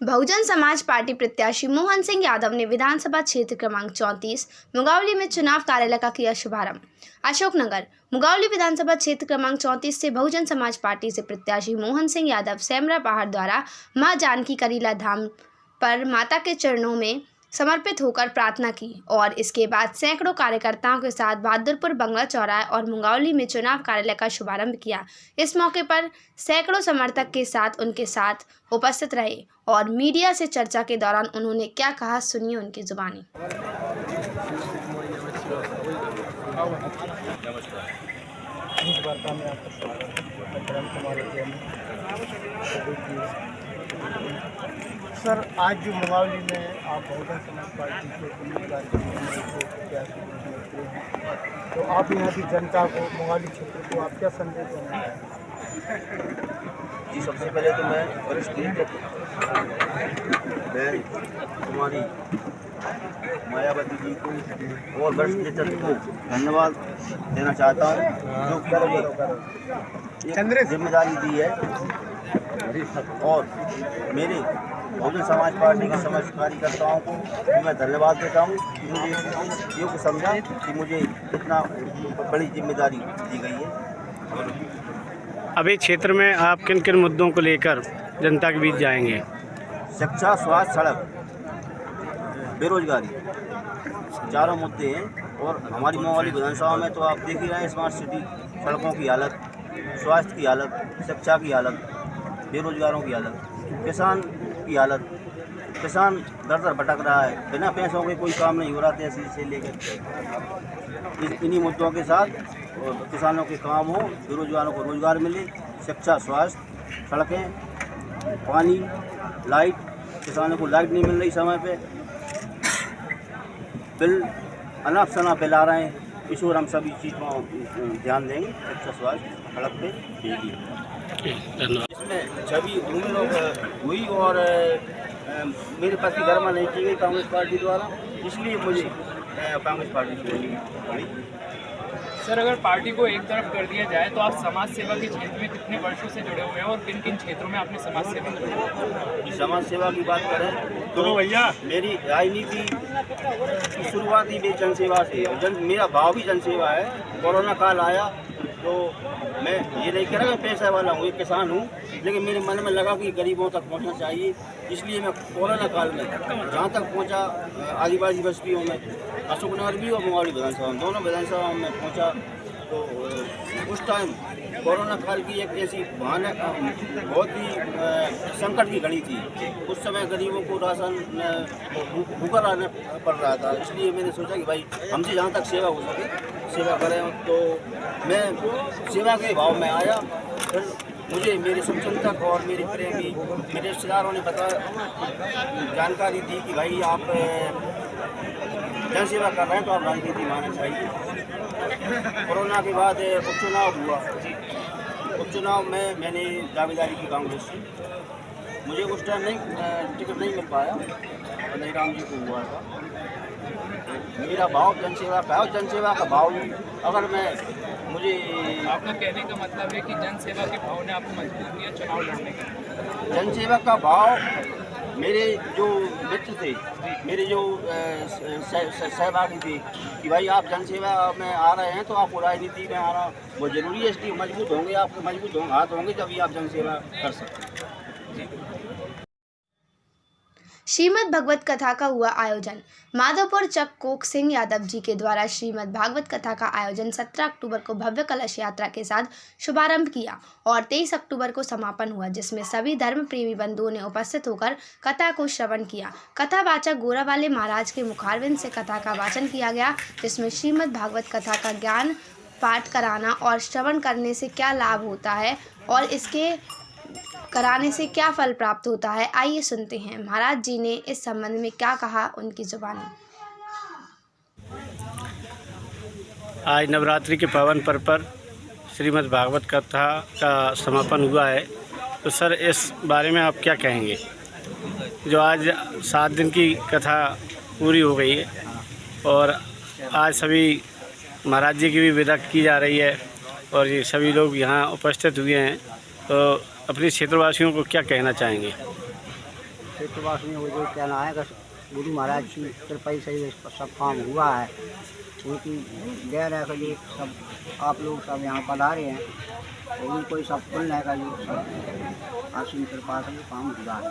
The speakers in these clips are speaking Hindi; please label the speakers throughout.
Speaker 1: बहुजन समाज पार्टी प्रत्याशी मोहन सिंह यादव ने विधानसभा क्षेत्र क्रमांक 34 मुंगावली में चुनाव कार्यालय का किया शुभारंभ। अशोकनगर मुंगावली विधानसभा क्षेत्र क्रमांक 34 से बहुजन समाज पार्टी से प्रत्याशी मोहन सिंह यादव सेमरा पहाड़ द्वारा मां जानकी करीला धाम पर माता के चरणों में समर्पित होकर प्रार्थना की और इसके बाद सैकड़ों कार्यकर्ताओं के साथ बहादुरपुर बंगला चौराहे और मुंगावली में चुनाव कार्यालय का शुभारंभ किया। इस मौके पर सैकड़ों समर्थक के साथ उनके साथ उपस्थित रहे और मीडिया से चर्चा के दौरान उन्होंने क्या कहा, सुनिए उनकी जुबानी।
Speaker 2: सर, आज जो मुंगावली में आप बहुजन समाज पार्टी के उम्मीदवार प्रत्याशी हैं, तो आप यहाँ की जनता को, मुंगावली क्षेत्र को आप क्या संदेश देना चाहेंगे?
Speaker 3: जी, सबसे पहले तो मैं वरिष्ठ बहन कुमारी मायावती जी को और वरिष्ठ नेतृत्व को धन्यवाद देना चाहता हूँ जो एक जिम्मेदारी दी है और मेरे बहुजन समाज पार्टी के समस्त कार्यकर्ताओं को मैं धन्यवाद देता हूँ कि मुझे योग समझा कि मुझे इतना बड़ी जिम्मेदारी दी गई है।
Speaker 4: अभी क्षेत्र में आप किन किन मुद्दों को लेकर जनता के बीच जाएंगे?
Speaker 3: शिक्षा, स्वास्थ्य, सड़क, बेरोजगारी, चारों मुद्दे हैं। और हमारी मुंगावली विधानसभा में तो आप देख ही रहे हैं, स्मार्ट सिटी, सड़कों की हालत, स्वास्थ्य की हालत, शिक्षा की हालत, बेरोजगारों की हालत, किसान की हालत। किसान दर दर भटक रहा है, बिना पैसों के कोई काम नहीं हो रहा, तहसील से लेकर। इन्हीं मुद्दों के साथ किसानों के काम हो, बेरोजगारों को रोजगार मिले, शिक्षा, स्वास्थ्य, सड़कें, पानी, लाइट। किसानों को लाइट नहीं मिल रही समय पे, बिल अनाप शनाप बिल आ रहे हैं। इस ओर हम सभी चीज़ पर ध्यान देंगे। शिक्षा, स्वास्थ्य, सड़क पे, बिजली। इसमें छवि हुई और मेरे पति घर में नहीं की गई कांग्रेस पार्टी द्वारा, इसलिए मुझे कांग्रेस पार्टी की।
Speaker 5: सर, अगर पार्टी को एक तरफ कर दिया जाए तो आप समाज सेवा के क्षेत्र में कितने वर्षों से जुड़े हुए हैं और किन किन क्षेत्रों में आपने समाज सेवा की?
Speaker 3: समाज सेवा की बात करें तो भैया मेरी राजनीति की शुरुआत ही जन सेवा से। मेरा भाव भी जन सेवा है। कोरोना काल आया तो मैं ये नहीं कह रहा मैं पैसा वाला हूँ, एक किसान हूँ, लेकिन मेरे मन में लगा कि गरीबों तक पहुँचना चाहिए। इसलिए मैं कोरोना काल में जहाँ तक पहुँचा, आदिवासी बस्तियों में, अशोकनगर भी और मुंगावली विधानसभा में, दोनों विधानसभा में पहुँचा। तो उस टाइम कोरोना काल की एक ऐसी भयानक, बहुत ही संकट की घड़ी थी। उस समय गरीबों को राशन भूखा रहना पड़ रहा था। इसलिए मैंने सोचा कि भाई हमसे जहाँ तक सेवा हो सके सेवा करें। तो मैं सेवा के भाव में आया। फिर मुझे मेरे शुभचिंतक और मेरे प्रेमी, मेरे रिश्तेदारों ने जानकारी दी कि भाई आप जन सेवा कर रहे हैं तो आप राजनीति में आना चाहिए। कोरोना के बाद उपचुनाव हुआ। उपचुनाव में मैंने दावेदारी की कांग्रेस से। मुझे उस टाइम टिकट नहीं मिल पाया, नहीं राम जी को हुआ था। मेरा भाव जनसेवा का है और जनसेवा का भाव अगर मैं मुझे
Speaker 5: आपका कहने का मतलब है कि जनसेवा के भाव ने आपको मजबूर किया चुनाव लड़ने का?
Speaker 3: जनसेवा का भाव मेरे जो मित्र थे, मेरे जो सहभागी थे कि भाई आप जनसेवा में आ रहे हैं तो आपको राजनीति में आना बहुत जरूरी है। इसलिए मजबूत होंगे, आपको मजबूत हाथ होंगे तभी आप जनसेवा कर सकते हैं।
Speaker 1: श्रीमद् भगवत कथा का हुआ आयोजन। माधोपुर चक कोक सिंह यादव जी के द्वारा श्रीमद् भागवत कथा का आयोजन 17 अक्टूबर को भव्य कलश यात्रा के साथ शुभारंभ किया और 23 अक्टूबर को समापन हुआ, जिसमें सभी धर्म प्रेमी बंधुओं ने उपस्थित होकर कथा को श्रवण किया। कथावाचक गोरावाले महाराज के मुखारविंद से कथा का वाचन किया गया, जिसमें श्रीमद् भागवत कथा का ज्ञान पाठ कराना और श्रवण करने से क्या लाभ होता है और इसके कराने से क्या फल प्राप्त होता है, आइए सुनते हैं महाराज जी ने इस संबंध में क्या कहा, उनकी जुबानी।
Speaker 4: आज नवरात्रि के पावन पर्व पर श्रीमद् भागवत कथा का समापन हुआ है, तो सर इस बारे में आप क्या कहेंगे? जो आज 7 दिन की कथा पूरी हो गई है और आज सभी महाराज जी की भी विदा की जा रही है और ये सभी लोग यहाँ उपस्थित हुए हैं, तो अपने क्षेत्रवासियों को क्या कहना चाहेंगे?
Speaker 6: क्षेत्रवासियों को जो कहना है कि गुरु महाराज की कृपा से ही सब काम हुआ है। उनकी देर है कि जो सब आप लोग सब यहाँ पधारे हैं और उनको सब पुण्य है कि जो सब आशीन कृपा से काम हुआ है।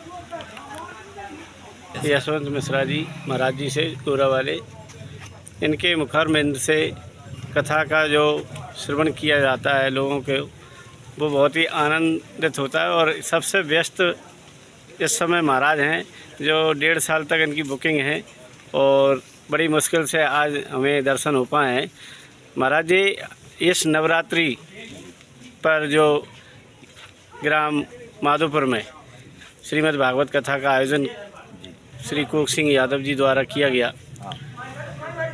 Speaker 4: यशवंत मिश्रा जी महाराज जी से गोरा वाले, इनके मुखारबिंद से कथा का जो श्रवण किया जाता है लोगों के, वो बहुत ही आनंदित होता है। और सबसे व्यस्त इस समय महाराज हैं, जो 1.5 साल तक इनकी बुकिंग है और बड़ी मुश्किल से आज हमें दर्शन हो पाए हैं। महाराज जी इस नवरात्रि पर जो ग्राम माधोपुर में श्रीमद् भागवत कथा का आयोजन श्री कुक सिंह यादव जी द्वारा किया गया,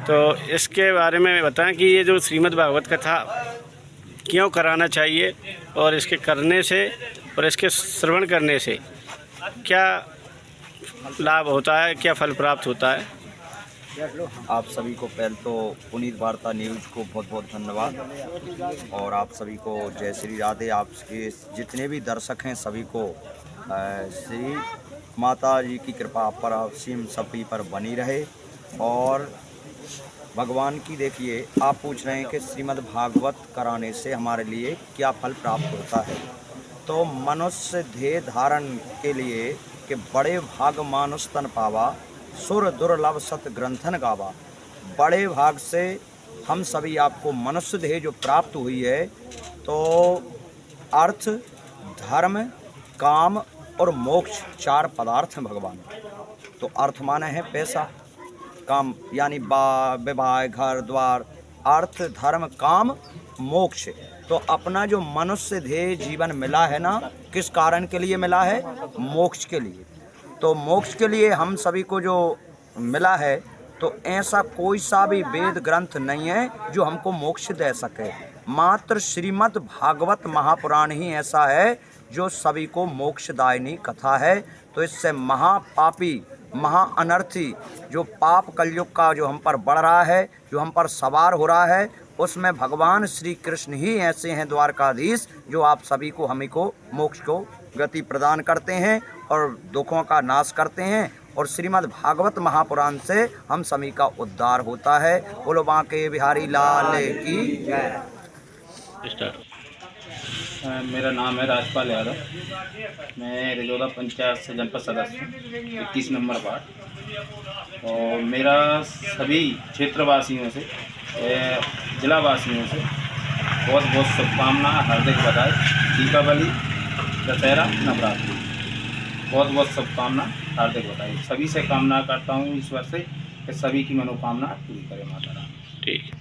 Speaker 4: तो इसके बारे में बताएं कि ये जो श्रीमद् भागवत कथा क्यों कराना चाहिए और इसके करने से और इसके श्रवण करने से क्या लाभ होता है, क्या फल प्राप्त होता है।
Speaker 7: आप सभी को पहले तो पुनीत वार्ता न्यूज़ को बहुत बहुत धन्यवाद और आप सभी को जय श्री राधे। आपके जितने भी दर्शक हैं सभी को श्री माता जी की कृपा पर असीम सभी पर बनी रहे। और भगवान की देखिए, आप पूछ रहे हैं कि श्रीमद् भागवत कराने से हमारे लिए क्या फल प्राप्त होता है। तो मनुष्य ध्येय धारण के लिए कि बड़े भाग मानुष तन पावा, सुर दुर्लभ सत ग्रंथन गावा। बड़े भाग से हम सभी आपको मनुष्य देह जो प्राप्त हुई है, तो अर्थ, धर्म, काम और मोक्ष 4 पदार्थ हैं भगवान। तो अर्थ माने है पैसा, काम यानी विवाह, घर द्वार, अर्थ, धर्म, काम, मोक्ष। तो अपना जो मनुष्य देह जीवन मिला है ना, किस कारण के लिए मिला है? मोक्ष के लिए। तो मोक्ष के लिए हम सभी को जो मिला है, तो ऐसा कोई सा भी वेद ग्रंथ नहीं है जो हमको मोक्ष दे सके। मात्र श्रीमद् भागवत महापुराण ही ऐसा है जो सभी को मोक्षदायिनी कथा है। तो इससे महापापी, महाअनर्थी जो पाप कलयुग का जो हम पर बढ़ रहा है, जो हम पर सवार हो रहा है, उसमें भगवान श्री कृष्ण ही ऐसे हैं द्वारकाधीश जो आप सभी को, हमें को मोक्ष को गति प्रदान करते हैं और दुखों का नाश करते हैं। और श्रीमद् भागवत महापुराण से हम सभी का उद्धार होता है। बोलो बांके बिहारी लाल की जय।
Speaker 8: मेरा नाम है राजपाल यादव। मैं रिजौदा पंचायत से जनपद सदस्य हूँ, 21 नंबर वार्ड। और मेरा सभी क्षेत्रवासियों से, जिलावासियों से बहुत बहुत शुभकामना, हार्दिक बधाई। दीपावली, दशहरा, नवरात्रि, बहुत बहुत शुभकामना, हार्दिक बधाई। सभी से कामना करता हूँ ईश्वर से कि सभी की मनोकामना पूरी करे माता रानी।
Speaker 4: ठीक।